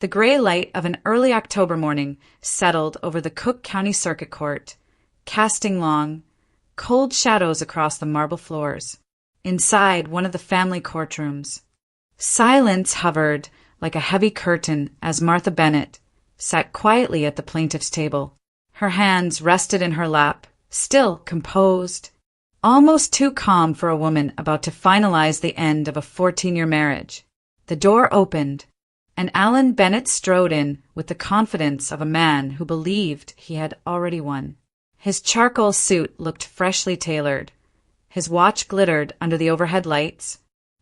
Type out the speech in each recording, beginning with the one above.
The gray light of an early October morning settled over the Cook County Circuit Court, casting long, cold shadows across the marble floors. Inside one of the family courtrooms, silence hovered like a heavy curtain as Martha Bennett sat quietly at the plaintiff's table. Her hands rested in her lap, still composed, almost too calm for a woman about to finalize the end of a 14-year marriage. The door opened, and Alan Bennett strode in with the confidence of a man who believed he had already won. His charcoal suit looked freshly tailored, his watch glittered under the overhead lights,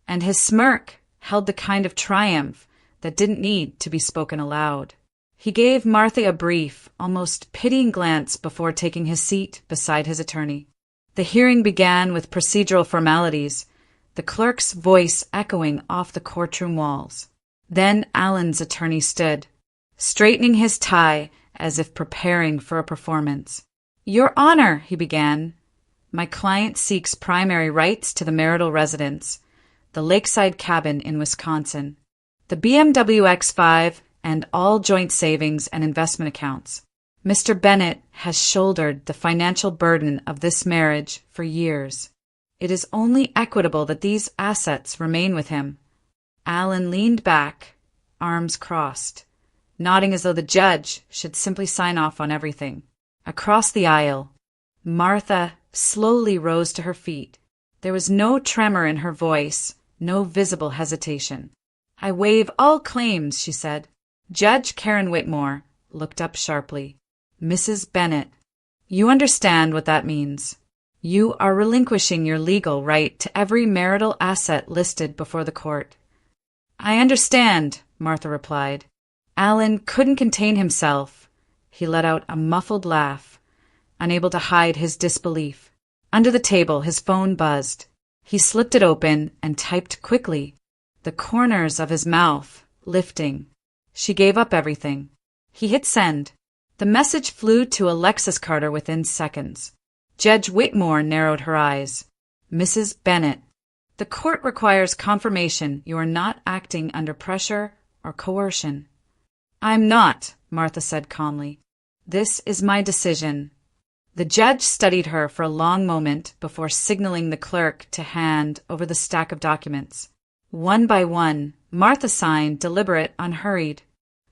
and his smirk held the kind of triumph that didn't need to be spoken aloud. He gave Martha a brief, almost pitying glance before taking his seat beside his attorney. The hearing began with procedural formalities, the clerk's voice echoing off the courtroom walls. Then Alan's attorney stood, straightening his tie as if preparing for a performance. "Your Honor," he began, "my client seeks primary rights to the marital residence, the lakeside cabin in Wisconsin, the BMW X5, and all joint savings and investment accounts. Mr. Bennett has shouldered the financial burden of this marriage for years. It is only equitable that these assets remain with him." Alan leaned back, arms crossed, nodding as though the judge should simply sign off on everything. Across the aisle, Martha slowly rose to her feet. There was no tremor in her voice, no visible hesitation. "I waive all claims," she said. Judge Karen Whitmore looked up sharply. "Mrs. Bennett, you understand what that means. You are relinquishing your legal right to every marital asset listed before the court." "I understand," Martha replied. Alan couldn't contain himself. He let out a muffled laugh, unable to hide his disbelief. Under the table, his phone buzzed. He slipped it open and typed quickly, the corners of his mouth lifting. She gave up everything. He hit send. The message flew to Alexis Carter within seconds. Judge Whitmore narrowed her eyes. "Mrs. Bennett, the court requires confirmation you are not acting under pressure or coercion." "I'm not," Martha said calmly. "This is my decision." The judge studied her for a long moment before signaling the clerk to hand over the stack of documents. One by one, Martha signed, deliberate, unhurried,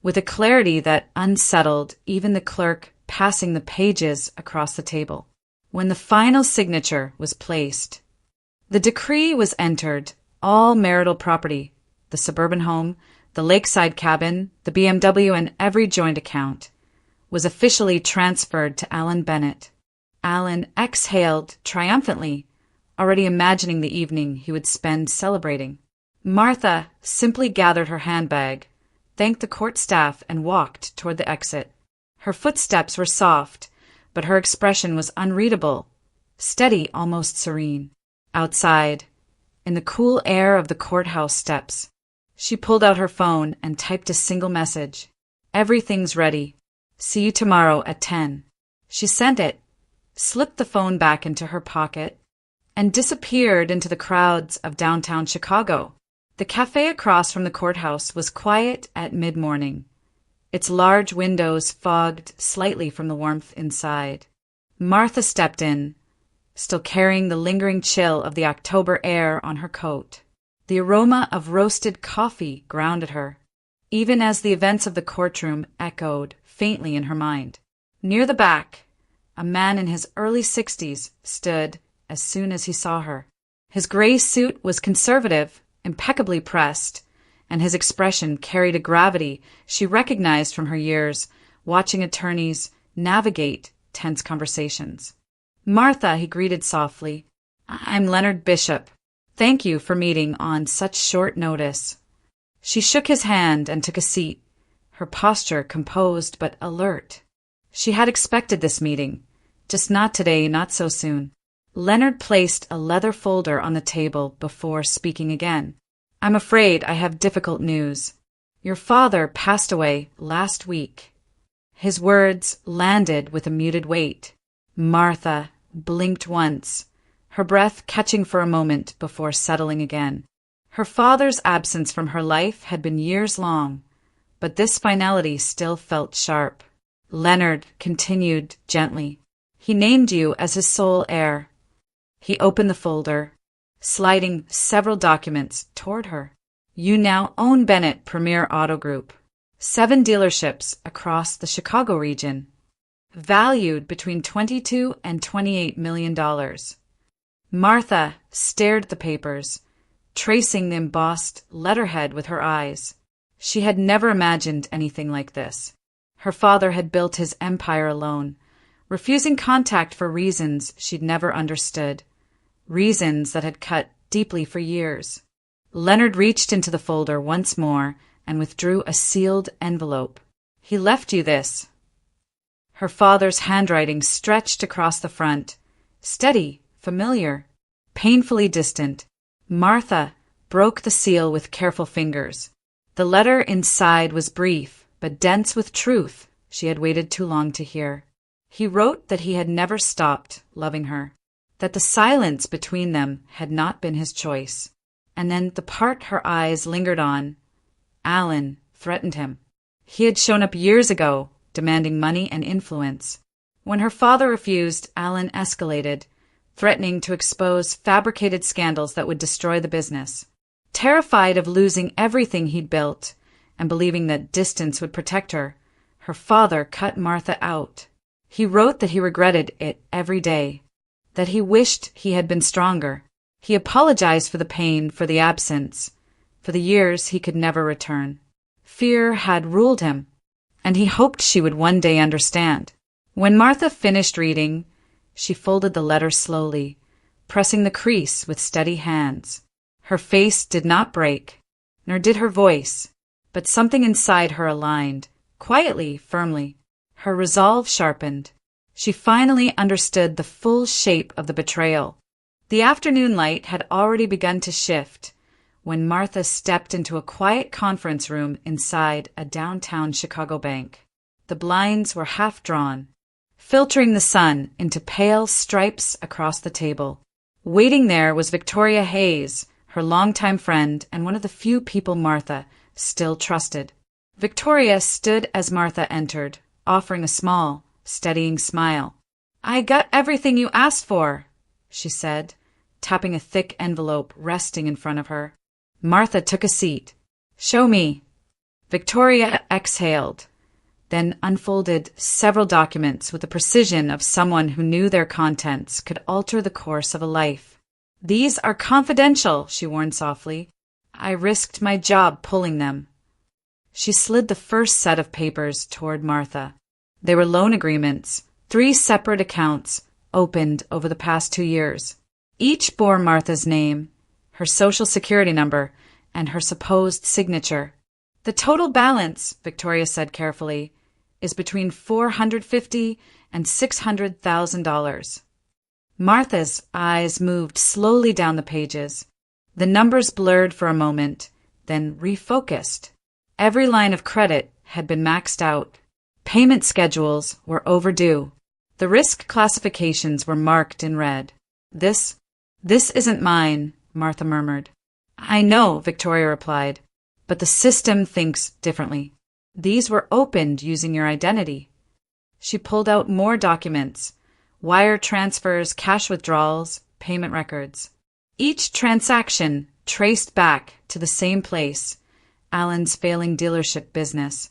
with a clarity that unsettled even the clerk passing the pages across the table. When the final signature was placed, the decree was entered. All marital property, the suburban home, the lakeside cabin, the BMW, and every joint account, was officially transferred to Alan Bennett. Alan exhaled triumphantly, already imagining the evening he would spend celebrating. Martha simply gathered her handbag, thanked the court staff, and walked toward the exit. Her footsteps were soft, but her expression was unreadable, steady, almost serene. Outside, in the cool air of the courthouse steps, she pulled out her phone and typed a single message. "Everything's ready. See you tomorrow at 10. She sent it, slipped the phone back into her pocket, and disappeared into the crowds of downtown Chicago. The cafe across from the courthouse was quiet at mid-morning, its large windows fogged slightly from the warmth inside. Martha stepped in, still carrying the lingering chill of the October air on her coat. The aroma of roasted coffee grounded her, even as the events of the courtroom echoed faintly in her mind. Near the back, a man in his early 60s stood as soon as he saw her. His gray suit was conservative, impeccably pressed, and his expression carried a gravity she recognized from her years watching attorneys navigate tense conversations. "Martha," he greeted softly. "I'm Leonard Bishop. Thank you for meeting on such short notice." She shook his hand and took a seat, her posture composed but alert. She had expected this meeting, just not today, not so soon. Leonard placed a leather folder on the table before speaking again. "I'm afraid I have difficult news. Your father passed away last week." His words landed with a muted weight. Martha blinked once, her breath catching for a moment before settling again. Her father's absence from her life had been years long, but this finality still felt sharp. Leonard continued gently. He named you as his sole heir. He opened the folder, sliding several documents toward her. You now own Bennett Premier Auto Group, 7 dealerships across the Chicago region, valued between $22 and $28 million. Martha stared at the papers, tracing the embossed letterhead with her eyes. She had never imagined anything like this. Her father had built his empire alone, refusing contact for reasons she'd never understood, reasons that had cut deeply for years. Leonard reached into the folder once more and withdrew a sealed envelope. He left you this. Her father's handwriting stretched across the front, steady, familiar, painfully distant. Martha broke the seal with careful fingers. The letter inside was brief, but dense with truth she had waited too long to hear. He wrote that he had never stopped loving her, that the silence between them had not been his choice. And then the part her eyes lingered on, Alan threatened him. He had shown up years ago, demanding money and influence. When her father refused, Alan escalated, threatening to expose fabricated scandals that would destroy the business. Terrified of losing everything he'd built, and believing that distance would protect her, her father cut Martha out. He wrote that he regretted it every day, that he wished he had been stronger. He apologized for the pain, for the absence, for the years he could never return. Fear had ruled him, and he hoped she would one day understand. When Martha finished reading, she folded the letter slowly, pressing the crease with steady hands. Her face did not break, nor did her voice, but something inside her aligned, quietly, firmly. Her resolve sharpened. She finally understood the full shape of the betrayal. The afternoon light had already begun to shift when Martha stepped into a quiet conference room inside a downtown Chicago bank. The blinds were half drawn, filtering the sun into pale stripes across the table. Waiting there was Victoria Hayes, her longtime friend and one of the few people Martha still trusted. Victoria stood as Martha entered, offering a small, steadying smile. "I got everything you asked for," she said, tapping a thick envelope resting in front of her. Martha took a seat. "Show me." Victoria exhaled, then unfolded several documents with the precision of someone who knew their contents could alter the course of a life. "These are confidential," she warned softly. "I risked my job pulling them." She slid the first set of papers toward Martha. They were loan agreements, 3 separate accounts opened over the past 2 years. Each bore Martha's name, her social security number, and her supposed signature. "The total balance," Victoria said carefully, "is between $450,000 and $600,000. Martha's eyes moved slowly down the pages. The numbers blurred for a moment, then refocused. Every line of credit had been maxed out. Payment schedules were overdue. The risk classifications were marked in red. This isn't mine," Martha murmured. "I know," Victoria replied, "but the system thinks differently. These were opened using your identity." She pulled out more documents, wire transfers, cash withdrawals, payment records. Each transaction traced back to the same place, Alan's failing dealership business.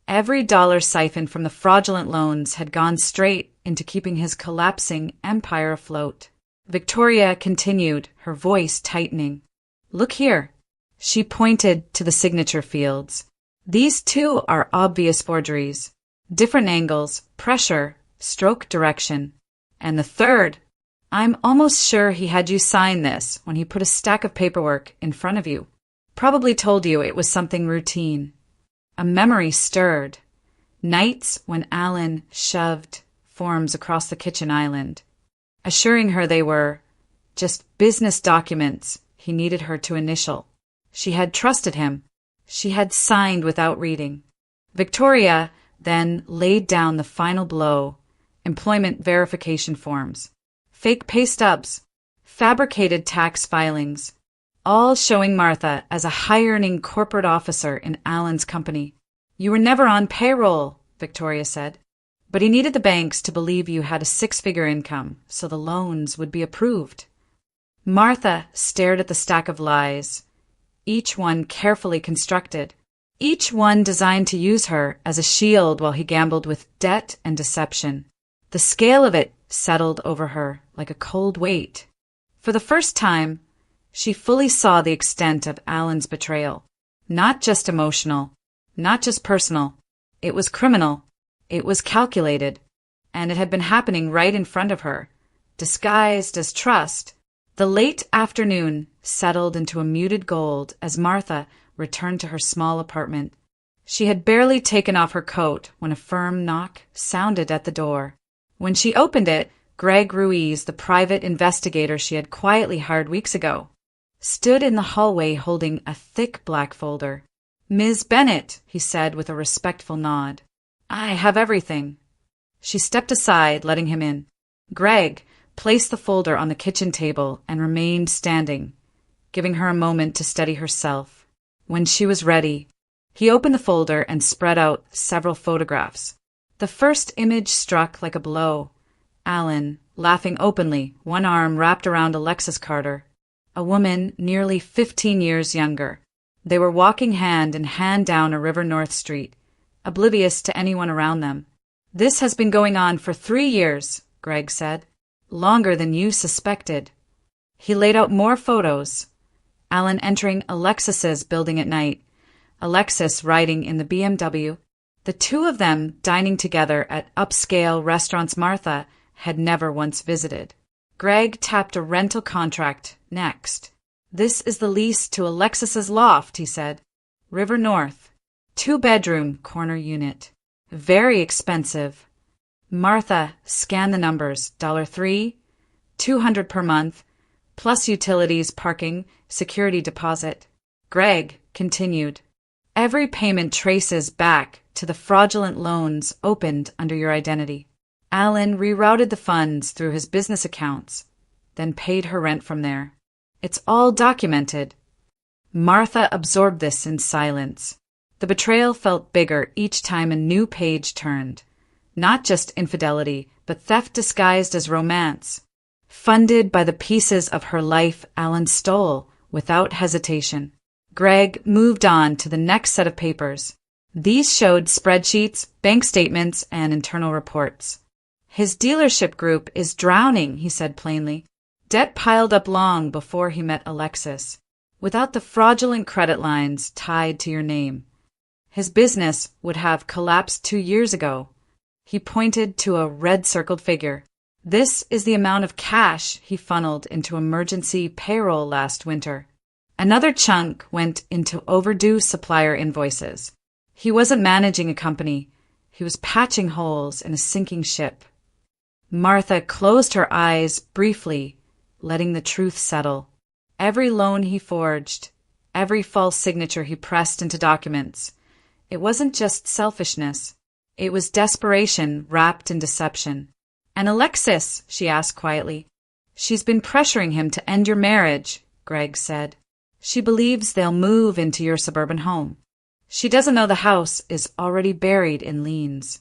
Every dollar siphoned from the fraudulent loans had gone straight into keeping his collapsing empire afloat. Victoria continued, her voice tightening. "Look here." She pointed to the signature fields. "These too are obvious forgeries. Different angles, pressure, stroke direction. And the third, I'm almost sure he had you sign this when he put a stack of paperwork in front of you. Probably told you it was something routine." A memory stirred. Nights when Alan shoved forms across the kitchen island, assuring her they were just business documents he needed her to initial. She had trusted him. She had signed without reading. Victoria then laid down the final blow: employment verification forms, fake pay stubs, fabricated tax filings, all showing Martha as a high-earning corporate officer in Alan's company. You were never on payroll, Victoria said. But he needed the banks to believe you had a six-figure income, so the loans would be approved. Martha stared at the stack of lies, each one carefully constructed, each one designed to use her as a shield while he gambled with debt and deception. The scale of it settled over her like a cold weight. For the first time, she fully saw the extent of Alan's betrayal. Not just emotional, not just personal. It was criminal. It was calculated. And it had been happening right in front of her, disguised as trust. The late afternoon settled into a muted gold as Martha returned to her small apartment. She had barely taken off her coat when a firm knock sounded at the door. When she opened it, Greg Ruiz, the private investigator she had quietly hired weeks ago, stood in the hallway holding a thick black folder. "Ms. Bennett," he said with a respectful nod. "I have everything." She stepped aside, letting him in. Greg placed the folder on the kitchen table and remained standing, giving her a moment to steady herself. When she was ready, he opened the folder and spread out several photographs. The first image struck like a blow. Alan, laughing openly, one arm wrapped around Alexis Carter, a woman nearly 15 years younger. They were walking hand in hand down a River North Street, oblivious to anyone around them. "This has been going on for 3 years, Greg said. "Longer than you suspected." He laid out more photos. Alan entering Alexis's building at night, Alexis riding in the BMW, the two of them dining together at upscale restaurants Martha had never once visited. Greg tapped a rental contract next. "This is the lease to Alexis's loft," he said. "River North. 2-bedroom corner unit. Very expensive." Martha scanned the numbers. $3, $200 per month, plus utilities, parking, security deposit. Greg continued. "Every payment traces back to the fraudulent loans opened under your identity. Alan rerouted the funds through his business accounts, then paid her rent from there. It's all documented." Martha absorbed this in silence. The betrayal felt bigger each time a new page turned. Not just infidelity, but theft disguised as romance. Funded by the pieces of her life Alan stole without hesitation. Greg moved on to the next set of papers. These showed spreadsheets, bank statements, and internal reports. "His dealership group is drowning," he said plainly. "Debt piled up long before he met Alexis, without the fraudulent credit lines tied to your name. His business would have collapsed 2 years ago." He pointed to a red-circled figure. "This is the amount of cash he funneled into emergency payroll last winter." Another chunk went into overdue supplier invoices. He wasn't managing a company. He was patching holes in a sinking ship. Martha closed her eyes briefly, letting the truth settle. Every loan he forged, every false signature he pressed into documents, it wasn't just selfishness. It was desperation wrapped in deception. "And Alexis?" she asked quietly. "She's been pressuring him to end your marriage," Greg said. "She believes they'll move into your suburban home. She doesn't know the house is already buried in liens."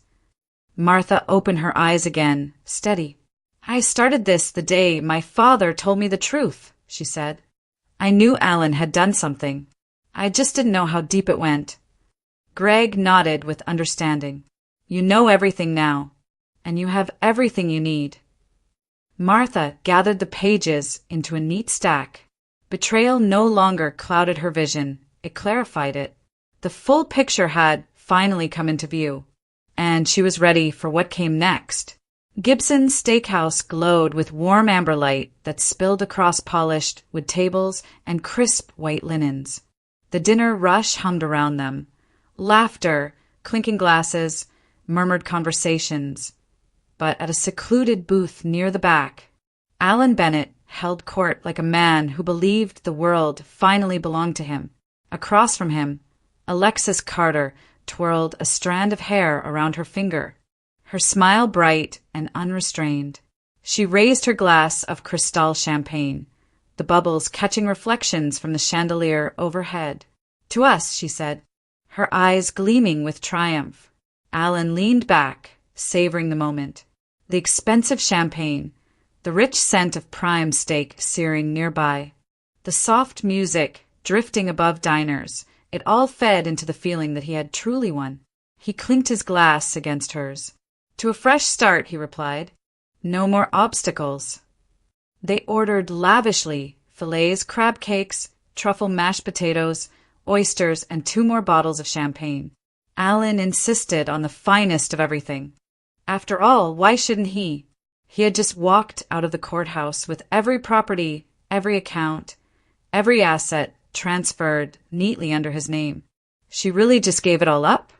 Martha opened her eyes again, steady. "I started this the day my father told me the truth," she said. "I knew Alan had done something. I just didn't know how deep it went." Greg nodded with understanding. "You know everything now, and you have everything you need." Martha gathered the pages into a neat stack. Betrayal no longer clouded her vision. It clarified it. The full picture had finally come into view, and she was ready for what came next. Gibson's steakhouse glowed with warm amber light that spilled across polished wood tables and crisp white linens. The dinner rush hummed around them. Laughter, clinking glasses, murmured conversations. But at a secluded booth near the back, Alan Bennett held court like a man who believed the world finally belonged to him. Across from him, Alexis Carter twirled a strand of hair around her finger, her smile bright and unrestrained. She raised her glass of Cristal champagne, the bubbles catching reflections from the chandelier overhead. "To us," she said. her eyes gleaming with triumph. Alan leaned back, savoring the moment. The expensive champagne, the rich scent of prime steak searing nearby, the soft music drifting above diners, it all fed into the feeling that he had truly won. He clinked his glass against hers. "To a fresh start," he replied. "No more obstacles." They ordered lavishly: fillets, crab cakes, truffle mashed potatoes, oysters, and 2 more bottles of champagne. Alan insisted on the finest of everything. After all, why shouldn't he? He had just walked out of the courthouse with every property, every account, every asset transferred neatly under his name. She really just gave it all up?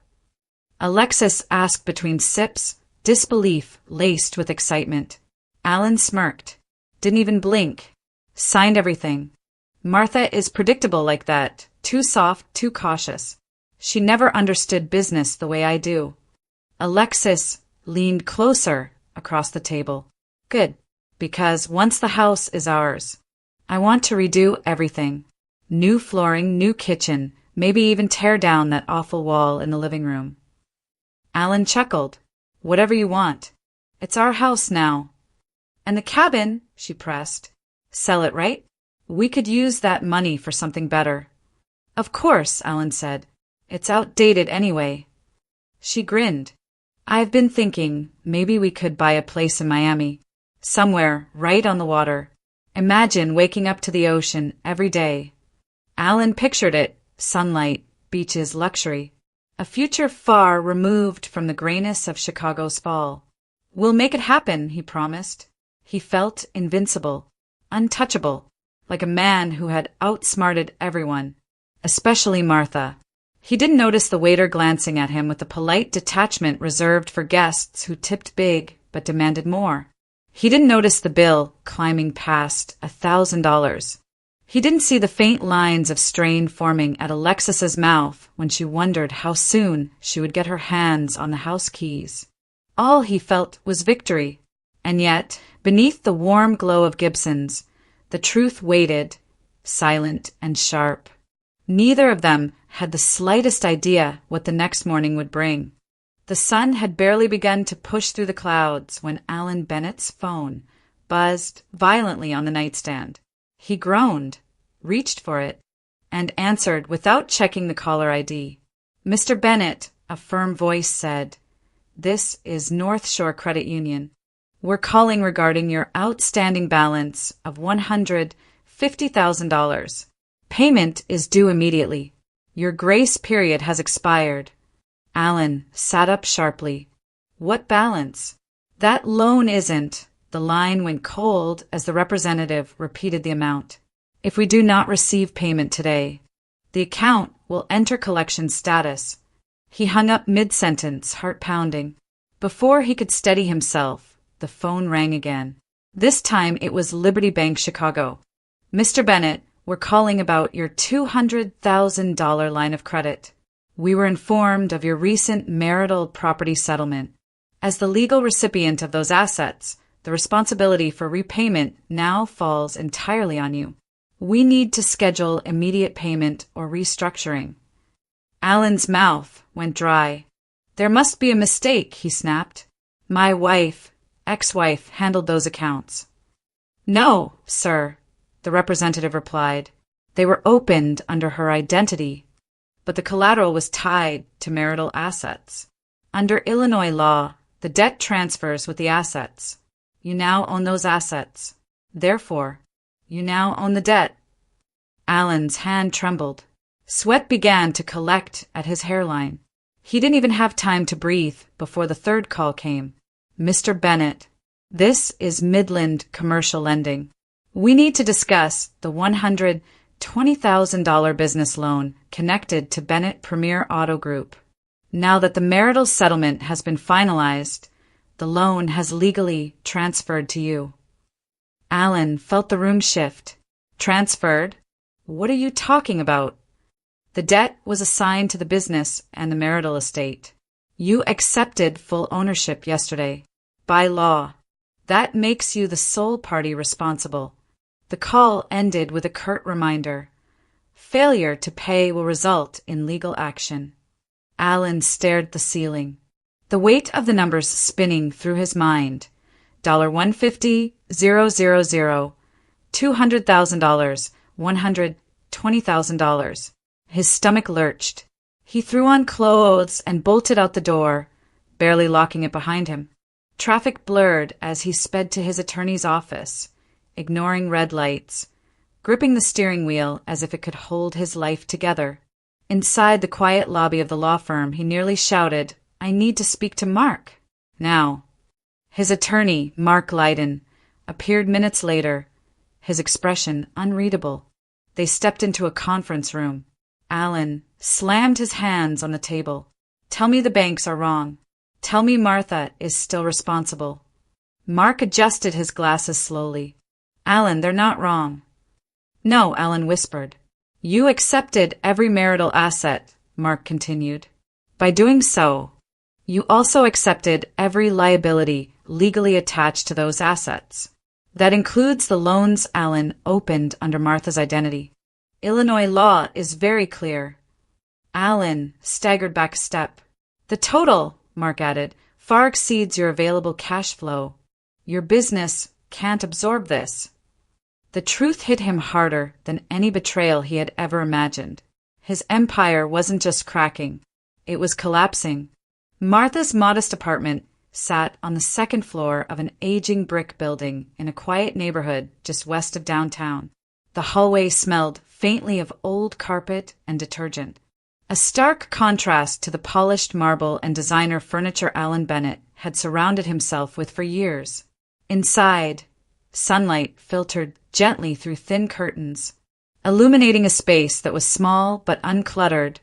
Alexis asked between sips, disbelief laced with excitement. Alan smirked. Didn't even blink. Signed everything. Martha is predictable like that. Too soft, too cautious. She never understood business the way I do. Alexis leaned closer across the table. Good, because once the house is ours, I want to redo everything. New flooring, new kitchen, maybe even tear down that awful wall in the living room. Alan chuckled. Whatever you want. It's our house now. And the cabin, she pressed. Sell it, right? We could use that money for something better. Of course, Alan said. It's outdated anyway. She grinned. I've been thinking maybe we could buy a place in Miami. Somewhere right on the water. Imagine waking up to the ocean every day. Alan pictured it. Sunlight, beaches, luxury. A future far removed from the grayness of Chicago's fall. We'll make it happen, he promised. He felt invincible, untouchable, like a man who had outsmarted everyone, especially Martha. He didn't notice the waiter glancing at him with the polite detachment reserved for guests who tipped big but demanded more. He didn't notice the bill climbing past $1,000. He didn't see the faint lines of strain forming at Alexis's mouth when she wondered how soon she would get her hands on the house keys. All he felt was victory. And yet, beneath the warm glow of Gibson's, the truth waited, silent and sharp. Neither of them had the slightest idea what the next morning would bring. The sun had barely begun to push through the clouds when Alan Bennett's phone buzzed violently on the nightstand. He groaned, reached for it, and answered without checking the caller ID. "Mr. Bennett," a firm voice said. "This is North Shore Credit Union. We're calling regarding your outstanding balance of $150,000. Payment is due immediately. Your grace period has expired." Alan sat up sharply. "What balance?" "That loan isn't." The line went cold as the representative repeated the amount. "If we do not receive payment today, the account will enter collection status." He hung up mid-sentence, heart pounding. Before he could steady himself, the phone rang again. This time it was Liberty Bank Chicago. "Mr. Bennett, we're calling about your $200,000 line of credit. We were informed of your recent marital property settlement. As the legal recipient of those assets, the responsibility for repayment now falls entirely on you. We need to schedule immediate payment or restructuring." Alan's mouth went dry. "There must be a mistake," he snapped. "My ex-wife, handled those accounts." "No, sir," the representative replied. "They were opened under her identity, but the collateral was tied to marital assets. Under Illinois law, the debt transfers with the assets. You now own those assets. Therefore, you now own the debt." Alan's hand trembled. Sweat began to collect at his hairline. He didn't even have time to breathe before the third call came. "Mr. Bennett, this is Midland Commercial Lending. We need to discuss the $120,000 business loan connected to Bennett Premier Auto Group. Now that the marital settlement has been finalized, the loan has legally transferred to you." Alan felt the room shift. "Transferred? What are you talking about?" "The debt was assigned to the business and the marital estate. You accepted full ownership yesterday. By law. That makes you the sole party responsible." The call ended with a curt reminder. "Failure to pay will result in legal action." Alan stared at the ceiling, the weight of the numbers spinning through his mind. $150,000, $200,000, $120,000. His stomach lurched. He threw on clothes and bolted out the door, barely locking it behind him. Traffic blurred as he sped to his attorney's office, ignoring red lights, gripping the steering wheel as if it could hold his life together. Inside the quiet lobby of the law firm, he nearly shouted, "I need to speak to Mark. Now." His attorney, Mark Lydon, appeared minutes later, his expression unreadable. They stepped into a conference room. Alan slammed his hands on the table. "Tell me the banks are wrong. Tell me Martha is still responsible." Mark adjusted his glasses slowly. "Alan, they're not wrong." "No," Alan whispered. "You accepted every marital asset," Mark continued. "By doing so, you also accepted every liability legally attached to those assets. That includes the loans Alan opened under Martha's identity. Illinois law is very clear." Alan staggered back a step. "The total," Mark added, "far exceeds your available cash flow. Your business can't absorb this." The truth hit him harder than any betrayal he had ever imagined. His empire wasn't just cracking, it was collapsing. Martha's modest apartment sat on the second floor of an aging brick building in a quiet neighborhood just west of downtown. The hallway smelled faintly of old carpet and detergent, a stark contrast to the polished marble and designer furniture Alan Bennett had surrounded himself with for years. Inside, sunlight filtered gently through thin curtains, illuminating a space that was small but uncluttered,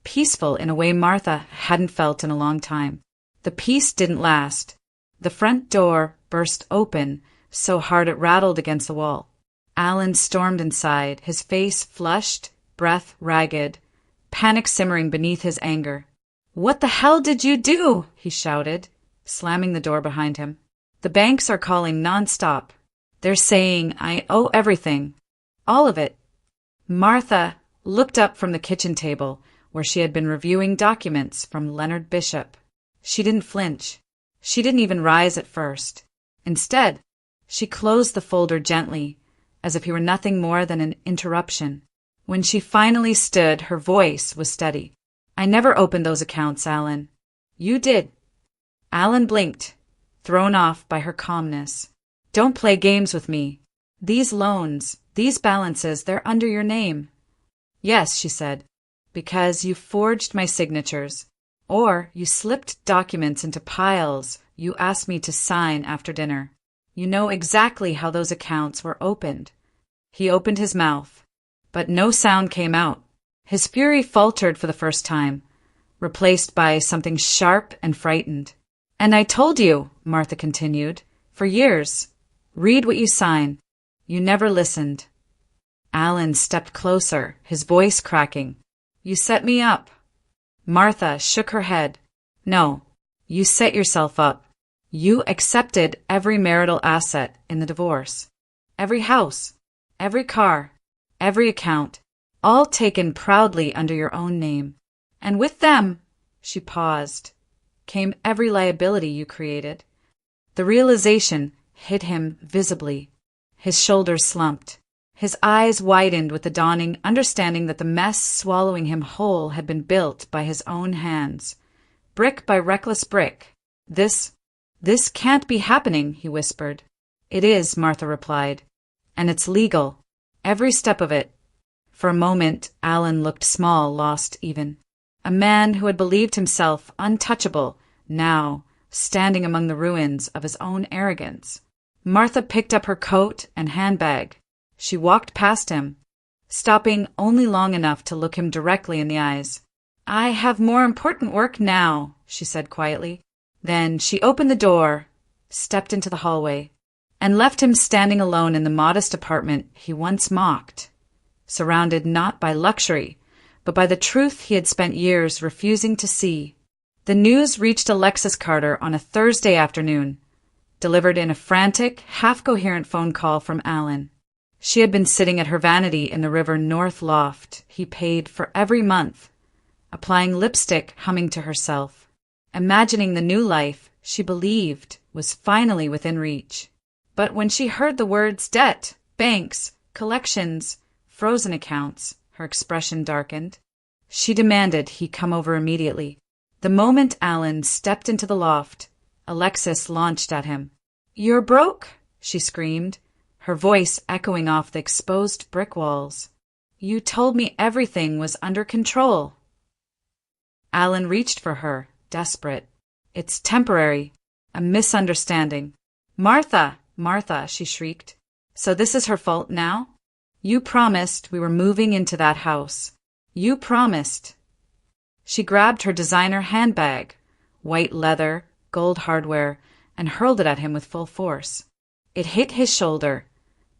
peaceful in a way Martha hadn't felt in a long time. The peace didn't last. The front door burst open so hard it rattled against the wall. Alan stormed inside, his face flushed, breath ragged, panic simmering beneath his anger. "What the hell did you do?" he shouted, slamming the door behind him. "The banks are calling nonstop. They're saying I owe everything. All of it." Martha looked up from the kitchen table, where she had been reviewing documents from Leonard Bishop. She didn't flinch. She didn't even rise at first. Instead, she closed the folder gently, as if he were nothing more than an interruption. When she finally stood, her voice was steady. "I never opened those accounts, Alan." "You did." Alan blinked, thrown off by her calmness. "Don't play games with me. These loans, these balances, they're under your name." "Yes," she said, "because you forged my signatures. Or you slipped documents into piles you asked me to sign after dinner. You know exactly how those accounts were opened." He opened his mouth, but no sound came out. His fury faltered for the first time, replaced by something sharp and frightened. "And I told you," Martha continued, "for years. Read what you sign. You never listened." Alan stepped closer, his voice cracking. "You set me up." Martha shook her head. "No, you set yourself up. You accepted every marital asset in the divorce. Every house, every car, every account, all taken proudly under your own name. And with them," she paused, "came every liability you created." The realization hit him visibly. His shoulders slumped. His eyes widened with the dawning understanding that the mess swallowing him whole had been built by his own hands, brick by reckless brick. This can't be happening," he whispered. "It is," Martha replied, "and it's legal. Every step of it." For a moment, Alan looked small, lost even. A man who had believed himself untouchable, now standing among the ruins of his own arrogance. Martha picked up her coat and handbag. She walked past him, stopping only long enough to look him directly in the eyes. "I have more important work now," she said quietly. Then she opened the door, stepped into the hallway, and left him standing alone in the modest apartment he once mocked, surrounded not by luxury, but by the truth he had spent years refusing to see. The news reached Alexis Carter on a Thursday afternoon, delivered in a frantic, half-coherent phone call from Alan. She had been sitting at her vanity in the River North loft he paid for every month, applying lipstick, humming to herself, imagining the new life she believed was finally within reach. But when she heard the words debt, banks, collections, frozen accounts, her expression darkened. She demanded he come over immediately. The moment Alan stepped into the loft, Alexis launched at him. "You're broke?" she screamed, her voice echoing off the exposed brick walls. "You told me everything was under control." Alan reached for her, desperate. "It's temporary. A misunderstanding." "Martha! Martha!" she shrieked. "So this is her fault now? You promised we were moving into that house. You promised." She grabbed her designer handbag, white leather, gold hardware, and hurled it at him with full force. It hit his shoulder,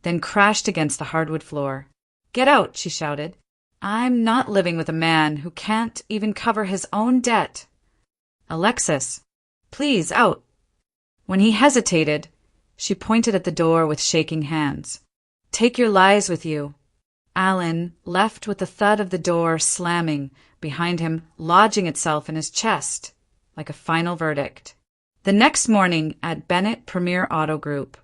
then crashed against the hardwood floor. "Get out!" she shouted. "I'm not living with a man who can't even cover his own debt." "Alexis, please, out." When he hesitated, she pointed at the door with shaking hands. "Take your lies with you." Alan, left with the thud of the door slamming behind him, lodging itself in his chest like a final verdict. The next morning at Bennett Premier Auto Group,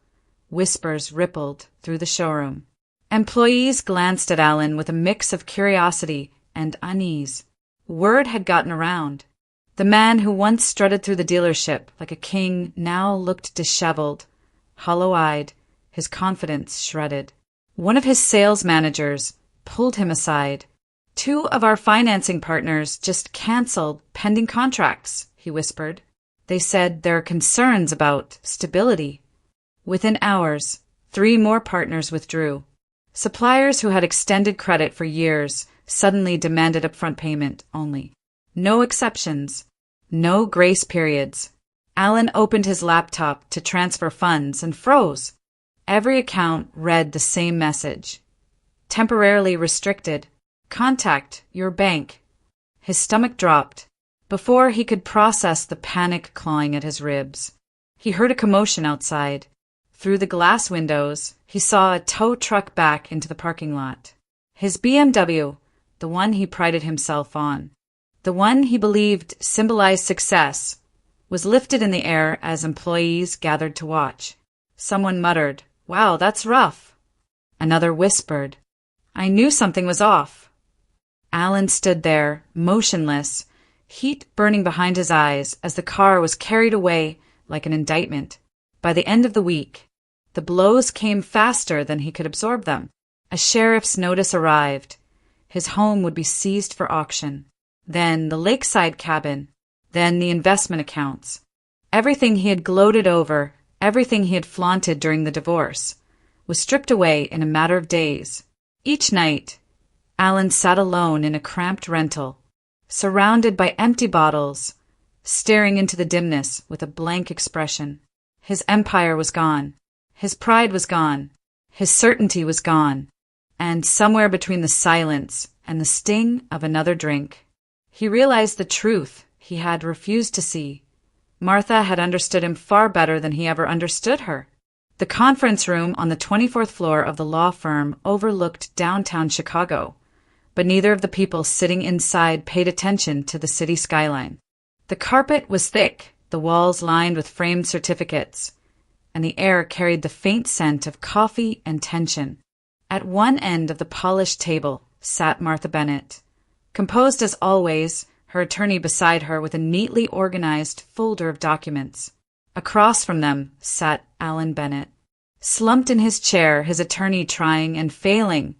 whispers rippled through the showroom. Employees glanced at Alan with a mix of curiosity and unease. Word had gotten around. The man who once strutted through the dealership like a king now looked disheveled, hollow-eyed, his confidence shredded. One of his sales managers pulled him aside. "2 of our financing partners just canceled pending contracts," he whispered. "They said there are concerns about stability." Within hours, 3 more partners withdrew. Suppliers who had extended credit for years suddenly demanded upfront payment only. No exceptions. No grace periods. Alan opened his laptop to transfer funds and froze. Every account read the same message. Temporarily restricted. Contact your bank. His stomach dropped. Before he could process the panic clawing at his ribs, he heard a commotion outside. Through the glass windows, he saw a tow truck back into the parking lot. His BMW, the one he prided himself on, the one he believed symbolized success, was lifted in the air as employees gathered to watch. Someone muttered, "Wow, that's rough." Another whispered, "I knew something was off." Alan stood there, motionless, heat burning behind his eyes as the car was carried away like an indictment. By the end of the week, the blows came faster than he could absorb them. A sheriff's notice arrived. His home would be seized for auction. Then the lakeside cabin. Then the investment accounts. Everything he had gloated over, everything he had flaunted during the divorce, was stripped away in a matter of days. Each night, Alan sat alone in a cramped rental, surrounded by empty bottles, staring into the dimness with a blank expression. His empire was gone. His pride was gone. His certainty was gone. And somewhere between the silence and the sting of another drink, he realized the truth he had refused to see. Martha had understood him far better than he ever understood her. The conference room on the 24th floor of the law firm overlooked downtown Chicago, but neither of the people sitting inside paid attention to the city skyline. The carpet was thick, the walls lined with framed certificates, and the air carried the faint scent of coffee and tension. At one end of the polished table sat Martha Bennett, composed as always, her attorney beside her with a neatly organized folder of documents. Across from them sat Alan Bennett, slumped in his chair, his attorney trying and failing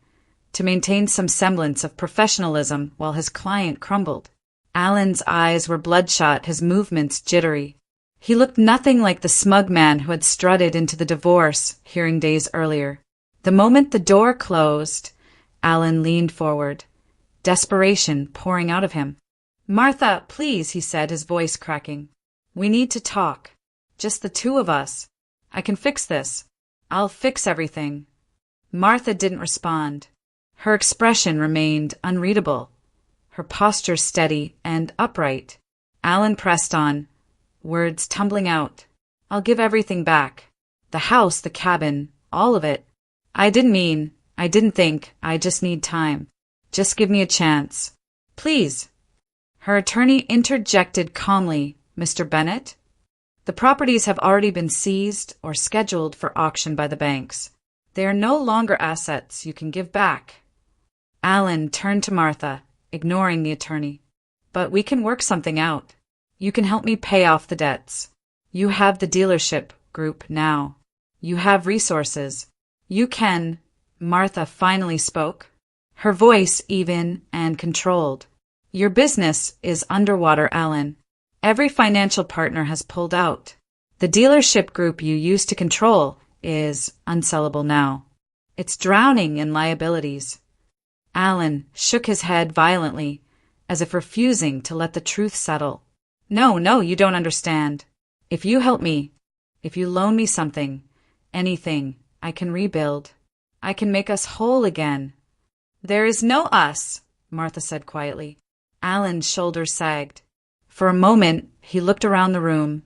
to maintain some semblance of professionalism while his client crumbled. Alan's eyes were bloodshot, his movements jittery. He looked nothing like the smug man who had strutted into the divorce hearing days earlier. The moment the door closed, Alan leaned forward, desperation pouring out of him. "Martha, please," he said, his voice cracking. "We need to talk. Just the 2 of us. I can fix this. I'll fix everything." Martha didn't respond. Her expression remained unreadable, her posture steady and upright. Alan pressed on, words tumbling out. "I'll give everything back. The house, the cabin, all of it. I didn't think, I just need time. Just give me a chance. Please." Her attorney interjected calmly, "Mr. Bennett? The properties have already been seized or scheduled for auction by the banks. They are no longer assets you can give back." Alan turned to Martha, ignoring the attorney. "But we can work something out. You can help me pay off the debts. You have the dealership group now. You have resources. You can—" Martha finally spoke, her voice even and controlled. "Your business is underwater, Alan. Every financial partner has pulled out. The dealership group you used to control is unsellable now. It's drowning in liabilities." Alan shook his head violently, as if refusing to let the truth settle. No, you don't understand. If you help me, if you loan me something, anything, I can rebuild. I can make us whole again." "There is no us," Martha said quietly. Alan's shoulders sagged. For a moment, he looked around the room,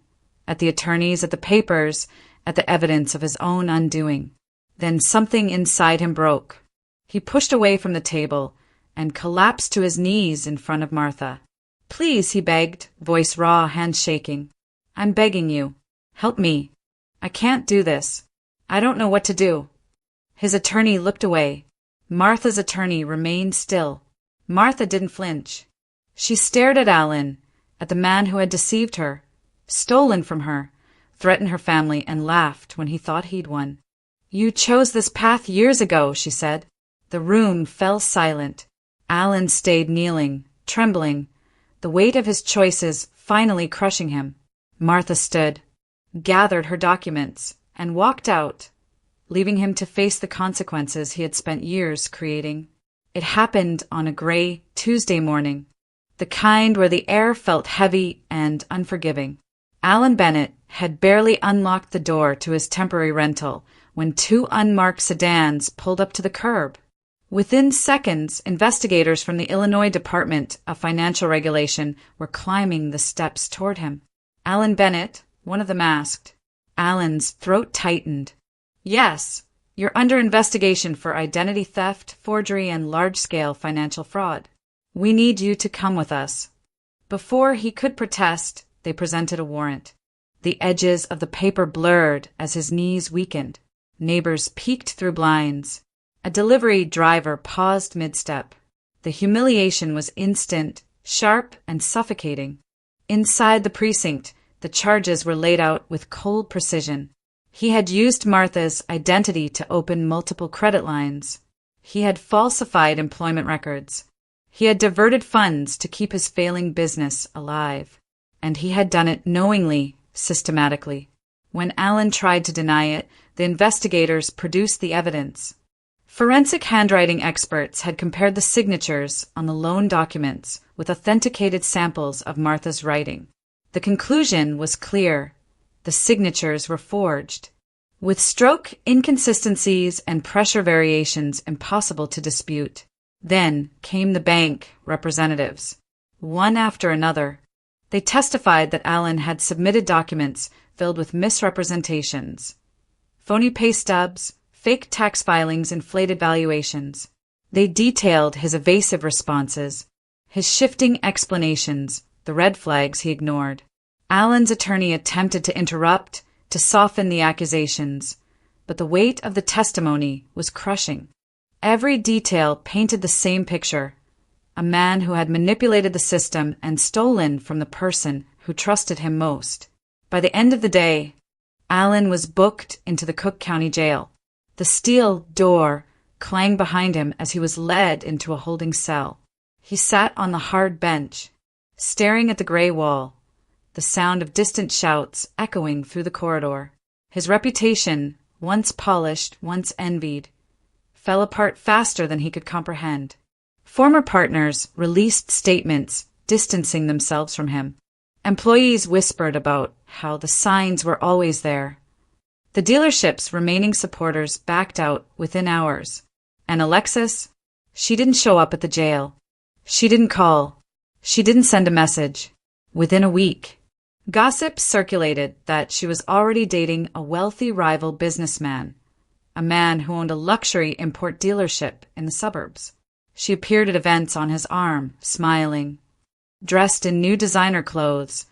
at the attorneys, at the papers, at the evidence of his own undoing. Then something inside him broke. He pushed away from the table and collapsed to his knees in front of Martha. "Please," he begged, voice raw, hands shaking. "I'm begging you. Help me. I can't do this. I don't know what to do." His attorney looked away. Martha's attorney remained still. Martha didn't flinch. She stared at Alan, at the man who had deceived her, stolen from her, threatened her family, and laughed when he thought he'd won. "You chose this path years ago," she said. The room fell silent. Alan stayed kneeling, trembling, the weight of his choices finally crushing him. Martha stood, gathered her documents, and walked out, leaving him to face the consequences he had spent years creating. It happened on a gray Tuesday morning, the kind where the air felt heavy and unforgiving. Alan Bennett had barely unlocked the door to his temporary rental when two unmarked sedans pulled up to the curb. Within seconds, investigators from the Illinois Department of Financial Regulation were climbing the steps toward him. Alan Bennett, one of them, asked. Alan's throat tightened. "Yes, you're under investigation for identity theft, forgery, and large-scale financial fraud. We need you to come with us." Before he could protest, they presented a warrant. The edges of the paper blurred as his knees weakened. Neighbors peeked through blinds. A delivery driver paused mid-step. The humiliation was instant, sharp, and suffocating. Inside the precinct, the charges were laid out with cold precision. He had used Martha's identity to open multiple credit lines. He had falsified employment records. He had diverted funds to keep his failing business alive. And he had done it knowingly, systematically. When Alan tried to deny it, the investigators produced the evidence. Forensic handwriting experts had compared the signatures on the loan documents with authenticated samples of Martha's writing. The conclusion was clear. The signatures were forged, with stroke inconsistencies and pressure variations impossible to dispute. Then came the bank representatives, one after another. They testified that Alan had submitted documents filled with misrepresentations, phony pay stubs, fake tax filings, inflated valuations. They detailed his evasive responses, his shifting explanations, the red flags he ignored. Alan's attorney attempted to interrupt, to soften the accusations, but the weight of the testimony was crushing. Every detail painted the same picture: a man who had manipulated the system and stolen from the person who trusted him most. By the end of the day, Alan was booked into the Cook County Jail. The steel door clanged behind him as he was led into a holding cell. He sat on the hard bench, staring at the gray wall, the sound of distant shouts echoing through the corridor. His reputation, once polished, once envied, fell apart faster than he could comprehend. Former partners released statements distancing themselves from him. Employees whispered about how the signs were always there. The dealership's remaining supporters backed out within hours. And Alexis? She didn't show up at the jail. She didn't call. She didn't send a message. Within a week, gossip circulated that she was already dating a wealthy rival businessman, a man who owned a luxury import dealership in the suburbs. She appeared at events on his arm, smiling. dressed in new designer clothes,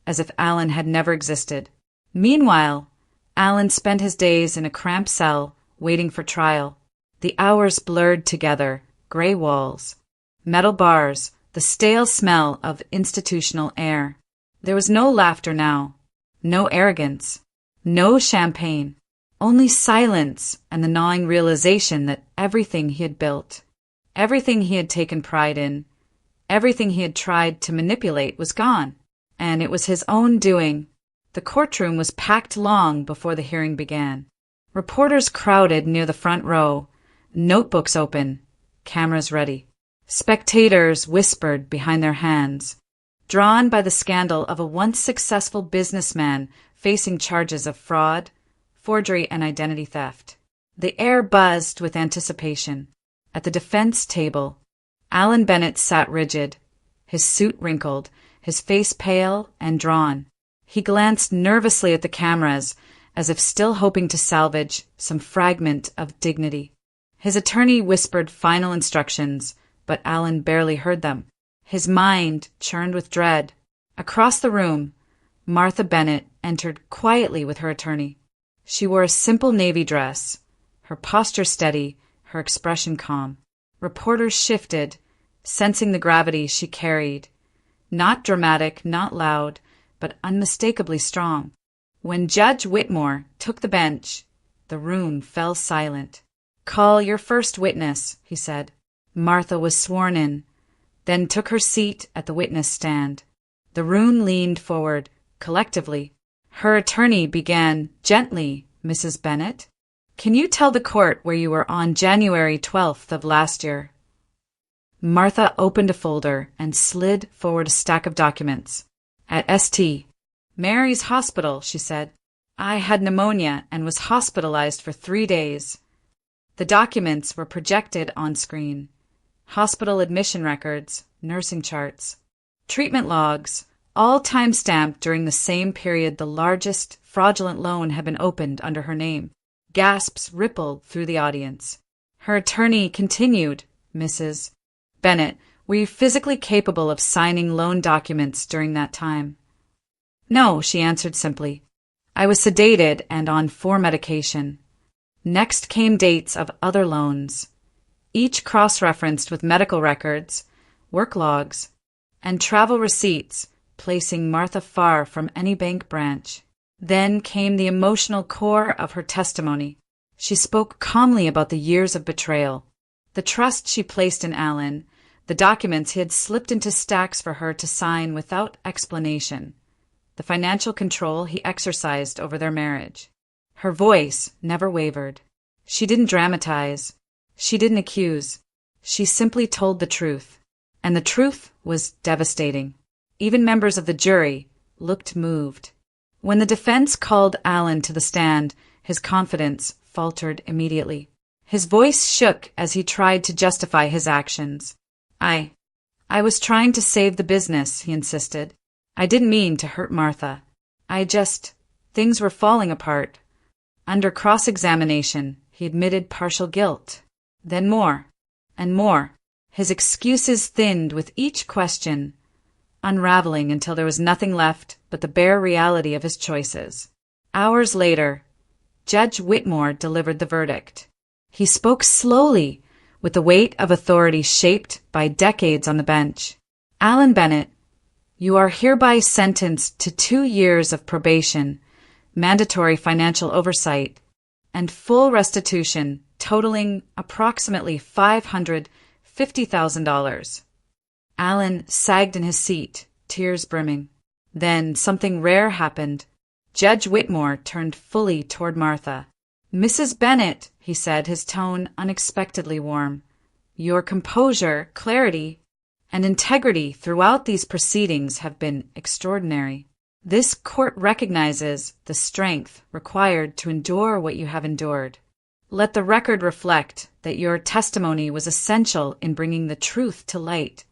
as if Alan had never existed. Meanwhile, Alan spent his days in a cramped cell, waiting for trial. The hours blurred together, gray walls, metal bars, the stale smell of institutional air. There was no laughter now, no arrogance, no champagne, only silence and the gnawing realization that everything he had built, everything he had taken pride in, everything he had tried to manipulate was gone, and it was his own doing. The courtroom was packed long before the hearing began. Reporters crowded near the front row, notebooks open, cameras ready. Spectators whispered behind their hands, drawn by the scandal of a once successful businessman facing charges of fraud, forgery, and identity theft. The air buzzed with anticipation. At the defense table, Alan Bennett sat rigid, his suit wrinkled, his face pale and drawn. He glanced nervously at the cameras, as if still hoping to salvage some fragment of dignity. His attorney whispered final instructions, but Alan barely heard them. His mind churned with dread. Across the room, Martha Bennett entered quietly with her attorney. She wore a simple navy dress, her posture steady, her expression calm. Reporters shifted, sensing the gravity she carried. Not dramatic, not loud, but unmistakably strong. When Judge Whitmore took the bench, the room fell silent. "Call your first witness," he said. Martha was sworn in, then took her seat at the witness stand. The room leaned forward, collectively. Her attorney began gently, "Mrs. Bennett, can you tell the court where you were on January 12th of last year?" Martha opened a folder and slid forward a stack of documents. "At St. Mary's Hospital," she said. "I had pneumonia and was hospitalized for 3 days." The documents were projected on screen. Hospital admission records, nursing charts, treatment logs, all time-stamped during the same period the largest fraudulent loan had been opened under her name. Gasps rippled through the audience. Her attorney continued, "Mrs. Bennett, were you physically capable of signing loan documents during that time?" "No," she answered simply. "I was sedated and on 4 medication." Next came dates of other loans, each cross-referenced with medical records, work logs, and travel receipts, placing Martha far from any bank branch. Then came the emotional core of her testimony. She spoke calmly about the years of betrayal, the trust she placed in Alan, the documents he had slipped into stacks for her to sign without explanation, the financial control he exercised over their marriage. Her voice never wavered. She didn't dramatize. She didn't accuse. She simply told the truth. And the truth was devastating. Even members of the jury looked moved. When the defense called Alan to the stand, his confidence faltered immediately. His voice shook as he tried to justify his actions. I was trying to save the business," he insisted. "I didn't mean to hurt Martha. Things were falling apart." Under cross-examination, he admitted partial guilt. Then more, and more. His excuses thinned with each question, unraveling until there was nothing left but the bare reality of his choices. Hours later, Judge Whitmore delivered the verdict. He spoke slowly, with the weight of authority shaped by decades on the bench. "Alan Bennett, you are hereby sentenced to 2 years of probation, mandatory financial oversight, and full restitution totaling approximately $550,000. Alan sagged in his seat, tears brimming. Then something rare happened. Judge Whitmore turned fully toward Martha. "Mrs. Bennett," he said, his tone unexpectedly warm, "your composure, clarity, and integrity throughout these proceedings have been extraordinary. This court recognizes the strength required to endure what you have endured. Let the record reflect that your testimony was essential in bringing the truth to light."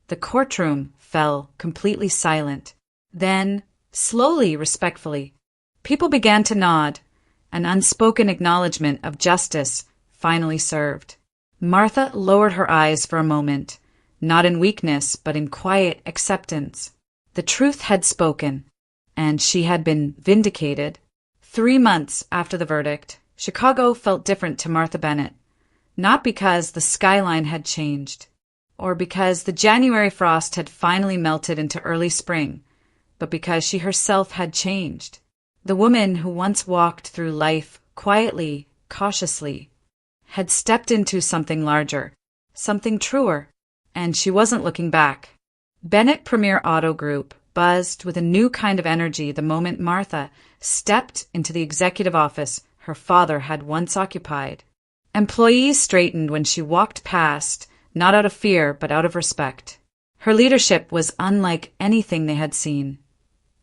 The courtroom fell completely silent. Then, slowly, respectfully, people began to nod, an unspoken acknowledgement of justice finally served. Martha lowered her eyes for a moment, not in weakness, but in quiet acceptance. The truth had spoken, and she had been vindicated. 3 months after the verdict, Chicago felt different to Martha Bennett, not because the skyline had changed, or because the January frost had finally melted into early spring, but because she herself had changed. The woman who once walked through life quietly, cautiously, had stepped into something larger, something truer, and she wasn't looking back. Bennett Premier Auto Group buzzed with a new kind of energy the moment Martha stepped into the executive office her father had once occupied. Employees straightened when she walked past, not out of fear but out of respect. Her leadership was unlike anything they had seen.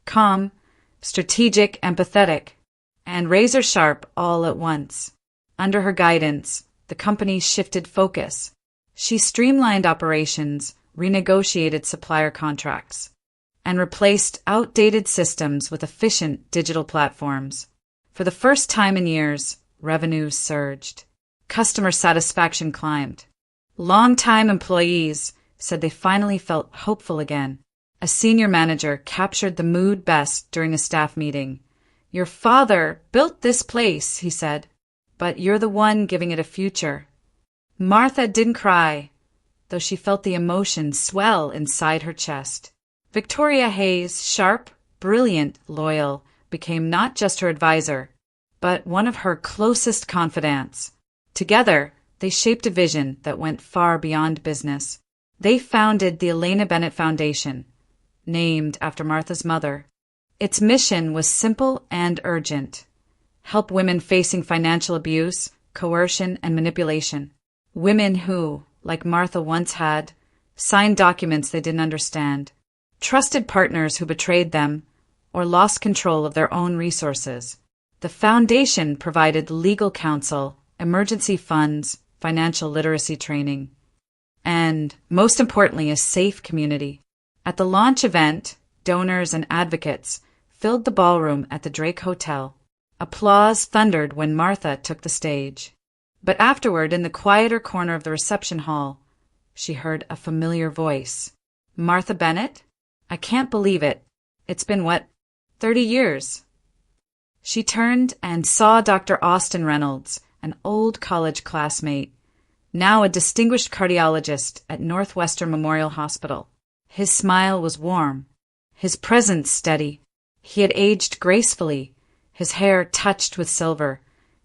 Calm, strategic, empathetic, and razor-sharp all at once. Under her guidance, the company shifted focus. She streamlined operations, renegotiated supplier contracts, and replaced outdated systems with efficient digital platforms. For the first time in years, revenues surged. Customer satisfaction climbed. Long-time employees said they finally felt hopeful again. A senior manager captured the mood best during a staff meeting. "Your father built this place," he said, "but you're the one giving it a future." Martha didn't cry, though she felt the emotion swell inside her chest. Victoria Hayes, sharp, brilliant, loyal, became not just her advisor, but one of her closest confidants. Together, they shaped a vision that went far beyond business. They founded the Elena Bennett Foundation, named after Martha's mother. Its mission was simple and urgent: help women facing financial abuse, coercion, and manipulation. Women who, like Martha once had, signed documents they didn't understand, trusted partners who betrayed them, or lost control of their own resources. The foundation provided legal counsel, emergency funds, financial literacy training, and, most importantly, a safe community. At the launch event, donors and advocates filled the ballroom at the Drake Hotel. Applause thundered when Martha took the stage. But afterward, in the quieter corner of the reception hall, she heard a familiar voice. "Martha Bennett? I can't believe it. It's been, 30 years?" She turned and saw Dr. Austin Reynolds, an old college classmate, now a distinguished cardiologist at Northwestern Memorial Hospital. His smile was warm, his presence steady. He had aged gracefully, his hair touched with silver,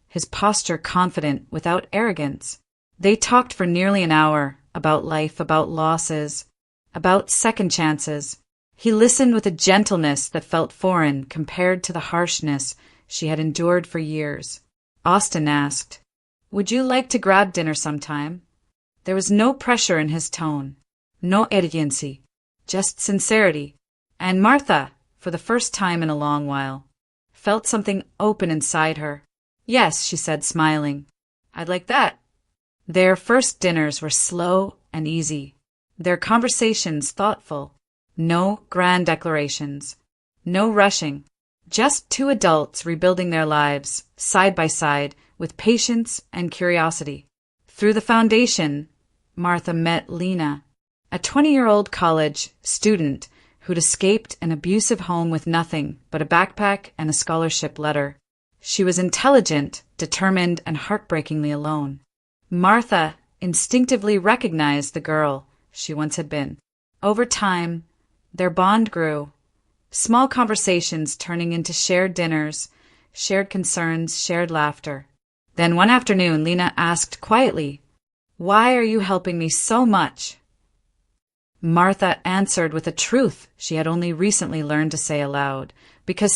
his posture confident without arrogance. They talked for nearly an hour about life, about losses, about second chances. He listened with a gentleness that felt foreign compared to the harshness she had endured for years. Austin asked, "Would you like to grab dinner sometime?" There was no pressure in his tone, no urgency, just sincerity. And Martha, for the first time in a long while, felt something open inside her. "Yes," she said, smiling. "I'd like that." Their first dinners were slow and easy, their conversations thoughtful. No grand declarations, no rushing, just two adults rebuilding their lives, side by side, with patience and curiosity. Through the foundation, Martha met Lena, a 20-year-old college student who'd escaped an abusive home with nothing but a backpack and a scholarship letter. She was intelligent, determined, and heartbreakingly alone. Martha instinctively recognized the girl she once had been. Over time, their bond grew, small conversations turning into shared dinners, shared concerns, shared laughter. Then one afternoon, Lena asked quietly, "Why are you helping me so much?" Martha answered with a truth she had only recently learned to say aloud, "Because